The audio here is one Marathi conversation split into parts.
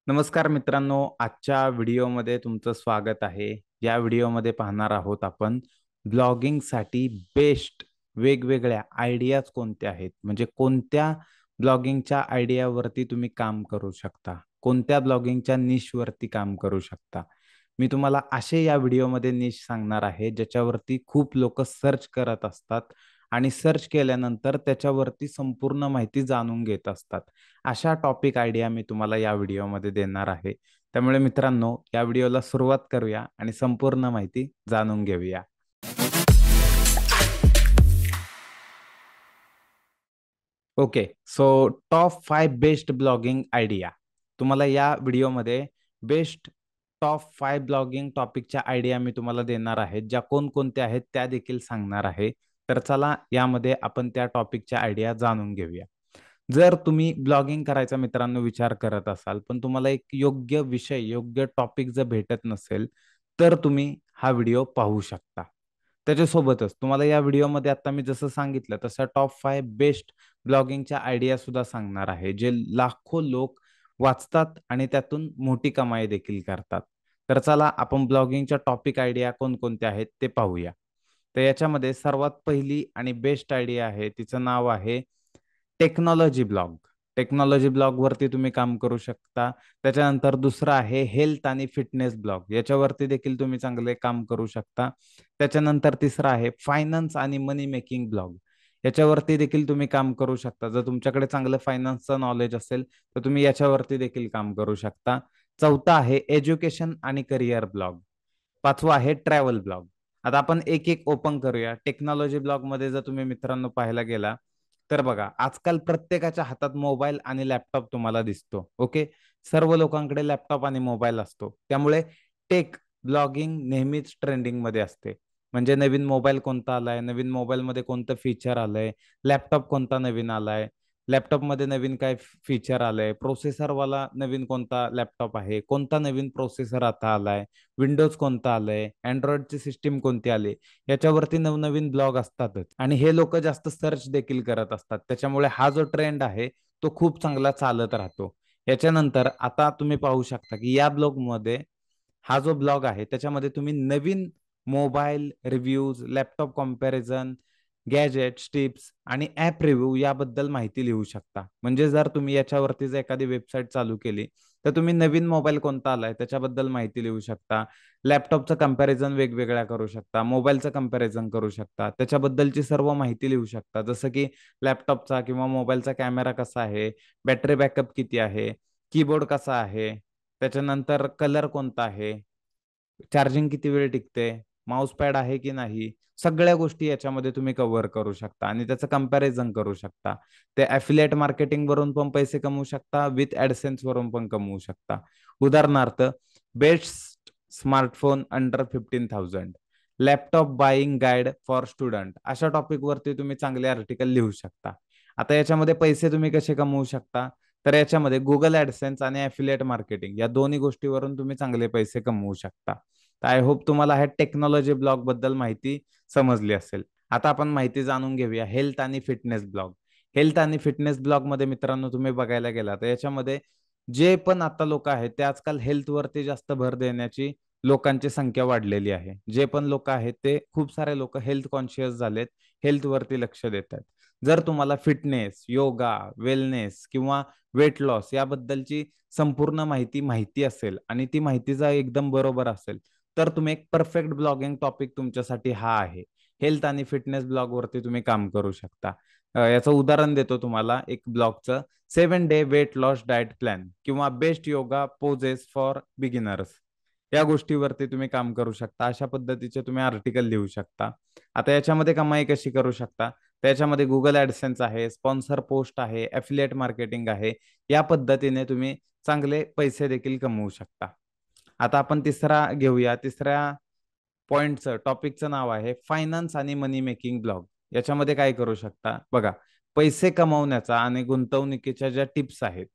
नमस्कार मित्रांनो, आजच्या व्हिडिओमध्ये तुमचं स्वागत आहे. या व्हिडिओमध्ये पाहणार आहोत आपण ब्लॉगिंगसाठी बेस्ट वेगवेगळ्या आयडियाज कोणत्या आहेत. म्हणजे कोणत्या ब्लॉगिंगच्या आयडियावरती तुम्ही काम करू शकता, कोणत्या ब्लॉगिंगच्या निशवरती काम करू शकता. मी तुम्हाला असे या व्हिडिओमध्ये निश सांगणार आहे ज्याच्यावरती खूप लोक सर्च करत असतात आणि सर्च केल्यानंतर त्याच्यावरती संपूर्ण माहिती जाणून घेत असतात. अशा टॉपिक आयडिया मी तुम्हाला या व्हिडिओमध्ये देणार आहे. त्यामुळे मित्रांनो, या व्हिडिओला सुरुवात करूया आणि संपूर्ण माहिती जाणून घेऊया. Okay, so top 5 best blogging idea. तुम्हाला या व्हिडिओमध्ये बेस्ट टॉप 5 ब्लॉगिंग टॉपिकच्या आयडिया मी तुम्हाला देणार आहे, ज्या कोणकोणत्या आहेत त्या देखील सांगणार आहे. तर चला यामध्ये आपण त्या टॉपिकच्या आयडिया जाणून घेऊया. जर तुम्ही ब्लॉगिंग करायचा मित्रांनो विचार करत असाल, पण तुम्हाला एक योग्य विषय, योग्य टॉपिक जर भेटत नसेल, तर तुम्ही हा व्हिडिओ पाहू शकता. त्याच्यासोबतच तुम्हाला या व्हिडिओमध्ये आता मी जसं सांगितलं तसं टॉप 5 बेस्ट ब्लॉगिंगच्या आयडिया सुद्धा सांगणार आहे, जे लाखो लोक वाचतात आणि त्यातून मोठी कमाई देखील करतात. तर चला आपण ब्लॉगिंगच्या टॉपिक आयडिया कोणकोणत्या आहेत ते पाहूया. तर याच्यामध्ये सर्वात पहिली आणि बेस्ट आयडिया आहे, तिचं नाव आहे टेक्नॉलॉजी ब्लॉग. टेक्नॉलॉजी ब्लॉगवरती तुम्ही काम करू शकता. त्याच्यानंतर दुसरं आहे हेल्थ आणि फिटनेस ब्लॉग. याच्यावरती देखील तुम्ही चांगले काम करू शकता. त्याच्यानंतर तिसरं आहे फायनान्स आणि मनी मेकिंग ब्लॉग. याच्यावरती देखील तुम्ही काम करू शकता. जर तुमच्याकडे चांगलं फायनान्सचं नॉलेज असेल तर तुम्ही याच्यावरती देखील काम करू शकता. चौथा आहे एज्युकेशन आणि करिअर ब्लॉग. पाचवा आहे ट्रॅव्हल ब्लॉग. आता आपण एक एक ओपन करूया. टेक्नॉलॉजी ब्लॉगमध्ये जर तुम्ही मित्रांनो पाहायला गेला तर बघा, आजकाल प्रत्येकाच्या हातात मोबाईल आणि लॅपटॉप तुम्हाला दिसतो. ओके, सर्व लोकांकडे लॅपटॉप आणि मोबाईल असतो. त्यामुळे टेक ब्लॉगिंग नेहमीच ट्रेंडिंग मध्ये असते. म्हणजे नवीन मोबाईल कोणता आलाय, नवीन मोबाईलमध्ये कोणतं फीचर आलंय, लॅपटॉप कोणता नवीन आलाय, लॅपटॉपमध्ये नवीन काय फीचर आलंय, प्रोसेसरवाला नवीन कोणता लॅपटॉप आहे, कोणता नवीन प्रोसेसर आता आलाय, विंडोज कोणता आलंय, अँड्रॉइडची सिस्टीम कोणती आली, याच्यावरती नवनवीन ब्लॉग असतातच आणि हे लोक जास्त सर्च देखील करत असतात. त्याच्यामुळे हा जो ट्रेंड आहे तो खूप चांगला चालत राहतो. याच्यानंतर आता तुम्ही पाहू शकता की या ब्लॉगमध्ये, हा जो ब्लॉग आहे त्याच्यामध्ये तुम्ही नवीन mobile reviews, laptop comparison, gadgets, tips आणि ॲप रिव्ह्यू याबद्दल माहिती लिहू शकता. म्हणजे जर तुम्ही याच्यावरती जर एखादी वेबसाईट चालू केली तर तुम्ही नवीन मोबाईल कोणता आलाय त्याच्याबद्दल माहिती लिहू शकता. लॅपटॉपचं कंपॅरिझन वेगवेगळ्या करू शकता, मोबाईलचं कंपॅरिझन करू शकता, त्याच्याबद्दलची सर्व माहिती लिहू शकता. जसं की लॅपटॉपचा किंवा मोबाईलचा कॅमेरा कसा आहे, बॅटरी बॅकअप किती आहे, कीबोर्ड कसा आहे, त्याच्यानंतर कलर कोणता आहे, चार्जिंग किती वेळ टिकते, माउस पॅड आहे की नाही, सगळ्या गोष्टी याच्यामध्ये तुम्ही कव्हर करू शकता आणि त्याचं कंपॅरिझन करू शकता. ते ॲफिलिएट मार्केटिंग वरून पण पैसे कमवू शकता, विथ ॲडसेन्स वरून पण कमवू शकता. उदाहरणार्थ, best smartphone under 15,000, laptop buying guide for student, अशा टॉपिक वरती तुम्ही चांगले आर्टिकल लिहू शकता. आता याच्यामध्ये पैसे तुम्ही कसे कमवू शकता, तर याच्यामध्ये गुगल ॲडसेन्स आणि ॲफिलिएट मार्केटिंग या दोन्ही गोष्टीवरून तुम्ही चांगले पैसे कमवू शकता. तर आय होप तुम्हाला ह्या टेक्नॉलॉजी ब्लॉग बद्दल माहिती समजली असेल. आता आपण माहिती जाणून घेऊया हेल्थ आणि फिटनेस ब्लॉग. हेल्थ आणि फिटनेस ब्लॉग मध्ये मित्रांनो तुम्ही बघायला गेला तर याच्यामध्ये जे पण आता लोक आहेत ते आजकाल हेल्थवरती जास्त भर देण्याची लोकांची संख्या वाढलेली आहे. जे पण लोक आहेत ते खूप सारे लोक हेल्थ कॉन्शियस झालेत, हेल्थवरती लक्ष देत आहेत. जर तुम्हाला फिटनेस, योगा, वेलनेस किंवा वेट लॉस याबद्दलची संपूर्ण माहिती माहिती असेल आणि ती माहिती जर एकदम बरोबर असेल तर तुम्ही एक परफेक्ट ब्लॉगिंग टॉपिक तुमच्यासाठी हा आहे. हेल्थ आणि फिटनेस ब्लॉगवरती तुम्ही काम करू शकता. याचं उदाहरण देतो तुम्हाला एक ब्लॉगचं, 7 day weight loss diet plan किंवा best yoga poses for beginners. या गोष्टीवरती तुम्ही काम करू शकता. अशा पद्धतीचे तुम्ही आर्टिकल लिहू शकता. आता याच्यामध्ये कमाई कशी करू शकता, त्याच्यामध्ये गुगल ॲडसेन्स आहे, स्पॉन्सर पोस्ट आहे, ॲफिलिएट मार्केटिंग आहे. या पद्धतीने तुम्ही चांगले पैसे देखील कमवू शकता. आता आपण तिसरा घेऊया. तिसऱ्या पॉइंटचं, टॉपिकचं नाव आहे फायनान्स आणि मनी मेकिंग ब्लॉग. याच्यामध्ये काय करू शकता बघा, पैसे कमवण्याचा आणि गुंतवणुकीच्या ज्या टिप्स आहेत.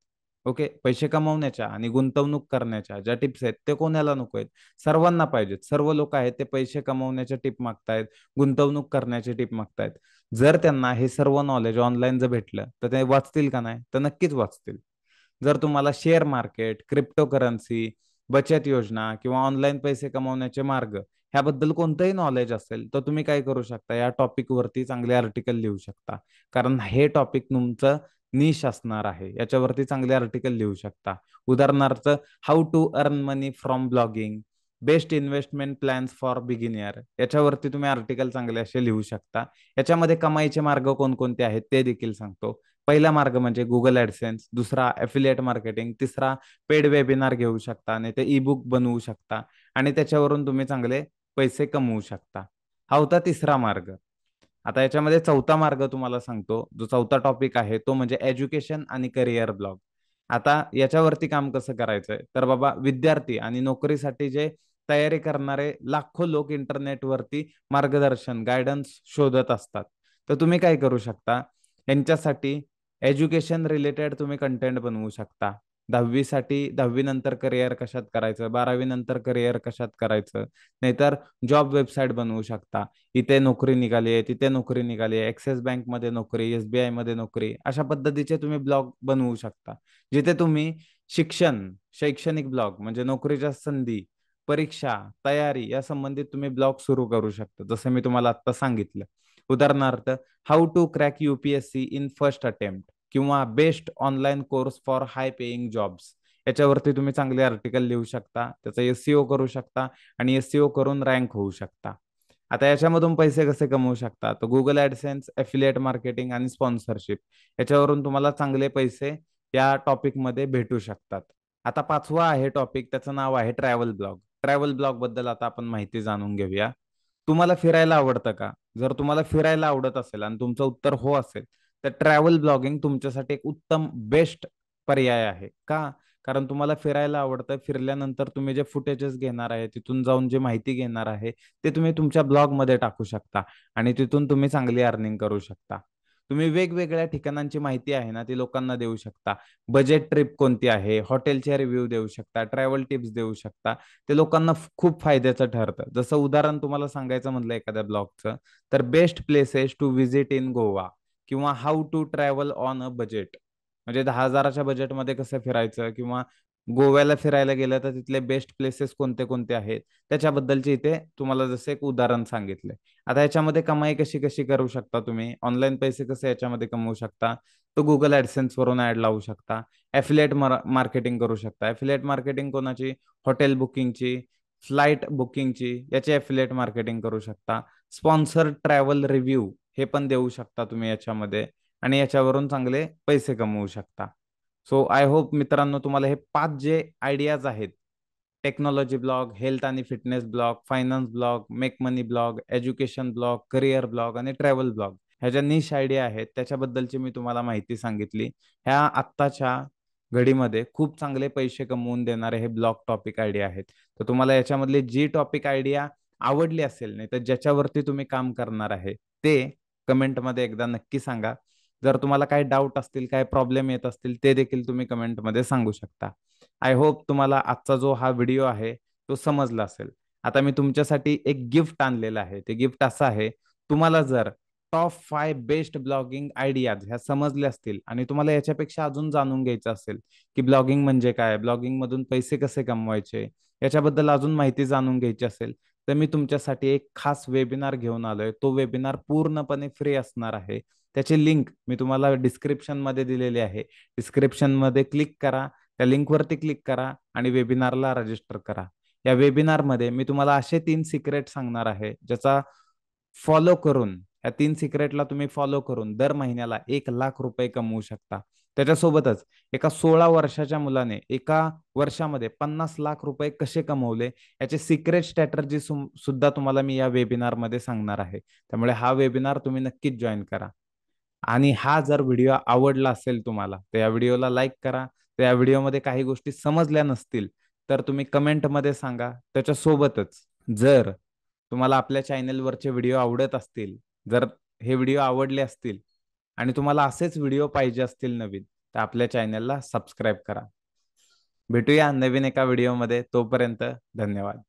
ओके, पैसे कमवण्याच्या आणि गुंतवणूक करण्याच्या ज्या टिप्स आहेत ते कोणाला नको आहेत, सर्वांना पाहिजेत. सर्व लोक आहेत ते पैसे कमवण्याच्या टिप मागतायत, गुंतवणूक करण्याचे टिप मागतायत. जर त्यांना हे सर्व नॉलेज ऑनलाईन जर भेटलं तर ते वाचतील का नाही, तर नक्कीच वाचतील. जर तुम्हाला शेअर मार्केट, क्रिप्टोकरन्सी, बचत योजना किंवा ऑनलाईन पैसे कमवण्याचे मार्ग ह्याबद्दल कोणतंही नॉलेज असेल तर तुम्ही काय करू शकता, या टॉपिक वरती चांगले आर्टिकल लिहू शकता. कारण हे टॉपिक तुमचं निश असणार आहे, याच्यावरती चांगले आर्टिकल लिहू शकता. उदाहरणार्थ, how to earn money from blogging, best investment plans for beginner, याच्यावरती तुम्ही आर्टिकल चांगले असे लिहू शकता. याच्यामध्ये कमाईचे मार्ग कोणकोणते आहेत ते देखील सांगतो. पहिला मार्ग म्हणजे गुगल ऍडसेन्स, दुसरा अफिलिएट मार्केटिंग, तिसरा पेड वेबिनार घेऊ शकता आणि ते ई बुक बनवू शकता आणि त्याच्यावरून तुम्ही चांगले पैसे कमवू शकता. हा होता तिसरा मार्ग. आता याच्यामध्ये चौथा मार्ग तुम्हाला सांगतो. जो चौथा टॉपिक आहे तो म्हणजे एज्युकेशन आणि करिअर ब्लॉग. आता याच्यावरती काम कसं करायचंय, तर बाबा विद्यार्थी आणि नोकरीसाठी जे तयारी करणारे लाखो लोक इंटरनेटवरती मार्गदर्शन, गायडन्स शोधत असतात. तर तुम्ही काय करू शकता, यांच्यासाठी एज्युकेशन रिलेटेड तुम्ही कंटेंट बनवू शकता. 10वी साठी 10वी नंतर करिअर कशात करायचं, 12वी नंतर करिअर कशात करायचं, नाहीतर जॉब वेबसाईट बनवू शकता. इथे नोकरी निघाली आहे, तिथे नोकरी निघाली आहे, ॲक्सिस बँकमध्ये नोकरी, SBI मध्ये नोकरी, अशा पद्धतीचे तुम्ही ब्लॉग बनवू शकता. जिथे तुम्ही शिक्षण, शैक्षणिक ब्लॉग म्हणजे नोकरीच्या संधी, परीक्षा, तयारी या संबंधित तुम्ही ब्लॉग सुरू करू शकता. जसं मी तुम्हाला आता सांगितलं. उदाहरणार्थ, how to crack UPSC in first attempt किंवा best online course for high paying jobs, याच्यावरती तुम्ही चांगले आर्टिकल लिहू शकता, त्याचा SEO करू शकता आणि SEO करून रँक होऊ शकता. आता याच्यामधून पैसे कसे कमवू शकता, तर गुगल ऍडसेन्स, एफिलिएट मार्केटिंग आणि स्पॉन्सरशिप, याच्यावरून तुम्हाला चांगले पैसे या टॉपिकमध्ये भेटू शकतात. आता पाचवा आहे टॉपिक, त्याचं नाव आहे ट्रॅव्हल ब्लॉग. ट्रॅव्हल ब्लॉग बद्दल आता आपण माहिती जाणून घेऊया. तुम्हाला फिरायला आवडतं का? जर तुम्हाला फिरायला आवडत असेल आणि तुमचं उत्तर हो असेल, तर ट्रॅव्हल ब्लॉगिंग तुमच्यासाठी एक उत्तम बेस्ट पर्याय आहे. का? कारण तुम्हाला फिरायला आवडतं. फिरल्यानंतर तुम्ही जे फुटेजेस घेणार आहे, तिथून जाऊन जे माहिती घेणार आहे, ते तुम्ही तुमच्या ब्लॉगमध्ये टाकू शकता आणि तिथून तुम्ही चांगली अर्निंग करू शकता. तुम्ही वेगवेगळ्या ठिकाणांची माहिती आहे ना, ती लोकांना देऊ शकता. बजेट ट्रिप कोणती आहे, हॉटेलचे रिव्ह्यू देऊ शकता, ट्रॅव्हल टिप्स देऊ शकता. ते लोकांना खूप फायद्याचं ठरतं. जसं उदाहरण तुम्हाला सांगायचं म्हटलं एखाद्या ब्लॉगचं, तर best places to visit in Goa किंवा how to travel on a budget, म्हणजे 10,000च्या बजेटमध्ये कसं फिरायचं किंवा गोव्याला फिरायला गेलं तर तिथले बेस्ट प्लेसेस कोणते कोणते आहेत, त्याच्याबद्दलचे इथे तुम्हाला जसं एक उदाहरण सांगितलंय. आता याच्यामध्ये कमाई कशी कशी करू शकता तुम्ही, ऑनलाईन पैसे कसे याच्यामध्ये कमवू शकता, तो गुगल ऍडसेन्स वरून ऍड लावू शकता. ॲफिलिएट मार्केटिंग करू शकता. ॲफिलिएट मार्केटिंग कोणाची, हॉटेल बुकिंगची, फ्लाईट बुकिंगची, याची ॲफिलिएट मार्केटिंग करू शकता. स्पॉन्सर ट्रॅव्हल रिव्ह्यू हे पण देऊ शकता तुम्ही याच्यामध्ये आणि याच्यावरून चांगले पैसे कमवू शकता. सो आय होप मित्रांनो, तुम्हाला हे 5 जे आयडियाज आहेत, टेक्नॉलॉजी ब्लॉग, हेल्थ आणि fitness blog, finance blog, make money blog, education blog, career blog आणि ट्रॅव्हल ब्लॉग, ह्या ज्या निश आयडिया आहेत त्याच्याबद्दलची मी तुम्हाला माहिती सांगितली. ह्या आत्ताच्या घडीमध्ये खूप चांगले पैसे कमवून देणारे हे ब्लॉग टॉपिक आयडिया आहेत. तर तुम्हाला याच्यामधली जी टॉपिक आयडिया आवडली असेल, नाही तर ज्याच्यावरती तुम्ही काम करणार आहे, ते कमेंटमध्ये एकदा नक्की सांगा. जर तुम्हाला काही डाऊट असतील, काही प्रॉब्लेम येत असतील, ते देखील तुम्ही कमेंटमध्ये सांगू शकता. आय होप तुम्हाला आजचा जो हा व्हिडिओ आहे तो समजला असेल. आता मी तुमच्यासाठी एक गिफ्ट आणलेलं आहे. ते गिफ्ट असं आहे, तुम्हाला जर टॉप 5 बेस्ट ब्लॉगिंग आयडियाज ह्या समजल्या असतील आणि तुम्हाला याच्यापेक्षा अजून जाणून घ्यायचं असेल, की ब्लॉगिंग म्हणजे काय, ब्लॉगिंग मधून पैसे कसे कमवायचे, याच्याबद्दल अजून माहिती जाणून घ्यायची असेल, तर मी तुमच्यासाठी एक खास वेबिनार घेऊन आलोय. तो वेबिनार पूर्णपणे फ्री असणार आहे. त्याची लिंक मी तुम्हाला डिस्क्रिप्शनमध्ये दिलेली आहे. डिस्क्रिप्शनमध्ये क्लिक करा, त्या लिंकवरती क्लिक करा आणि वेबिनारला रजिस्टर करा. या वेबिनारमध्ये मी तुम्हाला असे 3 सिक्रेट सांगणार आहे, ज्याचा फॉलो करून, या 3 सिक्रेटला तुम्ही फॉलो करून दर महिन्याला 1 लाख रुपये कमवू शकता. त्याच्यासोबतच एका 16 वर्षाच्या मुलाने एका वर्षामध्ये 50 लाख रुपये कसे कमवले, याचे सिक्रेट स्ट्रॅटर्जी सुद्धा तुम्हाला मी या वेबिनारमध्ये सांगणार आहे. त्यामुळे हा वेबिनार तुम्ही नक्कीच जॉईन करा. आणि हा जर व्हिडिओ आवडला असेल तुम्हाला, तर या व्हिडिओला लाईक करा. तर या व्हिडिओमध्ये काही गोष्टी समजल्या नसतील, तर तुम्ही कमेंटमध्ये सांगा. त्याच्यासोबतच जर तुम्हाला आपल्या चॅनलवरचे व्हिडिओ आवडत असतील, जर हे व्हिडिओ आवडले असतील आणि तुम्हाला असेच व्हिडिओ पाहिजे असतील नवीन, तर आपल्या चॅनलला सबस्क्राईब करा. भेटूया नवीन एका व्हिडिओमध्ये. तोपर्यंत धन्यवाद.